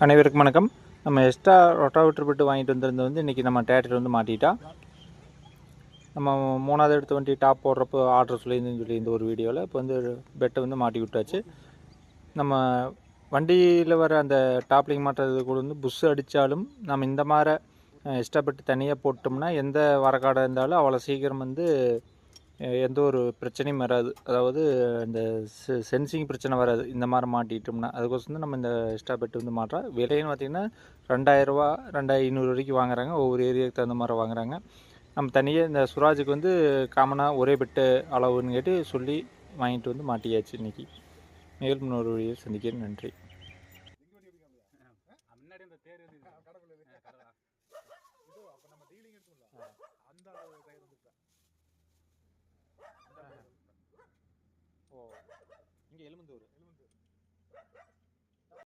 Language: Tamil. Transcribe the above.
அனைவருக்கும் வணக்கம். நம்ம எக்ஸ்ட்ரா ரொட்டாவேட்டர் பெட்டு வாங்கிட்டு வந்திருந்தது இன்றைக்கி நம்ம டேட்டர் வண்டிட்டா நம்ம 3வது எடுத்த வண்டி டாப் போடுறப்போ ஆர்டர் சொல்லி இந்த ஒரு வீடியோவில் இப்போ பெட்டை மாட்டி விட்டாச்சு. நம்ம வண்டியில் வர அந்த டாப்லிங் மாட்டுறது கூட புஷ் அடித்தாலும் நம்ம இந்த மாதிரி எக்ஸ்ட்ரா பெட்டு தனியாக போட்டோம்னா எந்த வரக்காடாக இருந்தாலும் அவ்வளோ சீக்கிரம் எந்த ஒரு பிரச்சனையும் வராது. அதாவது இந்த சென்சிங் பிரச்சனை வராது இந்த மாதிரி மாட்டிட்டோம்னா. அதுக்கோசரம் தான் நம்ம இந்த எக்ஸ்ட்ரா பெட்டு மாட்டுறோம். விலைன்னு பார்த்திங்கன்னா 2000 2500 வரைக்கும் வாங்குறாங்க. ஒவ்வொரு ஏரியாவுக்கு தகுந்த மாதிரி வாங்குறாங்க. நம்ம தனியாக இந்த சுராஜுக்கு காமனாக ஒரே பெட்டு அளவுன்னு கேட்டு சொல்லி வாங்கிட்டு மாட்டியாச்சு இன்றைக்கி. மேலும் இன்னொரு வீடியோ சந்திக்கிறேன். நன்றி. ஓ, இங்கே எலும்பந்தூர்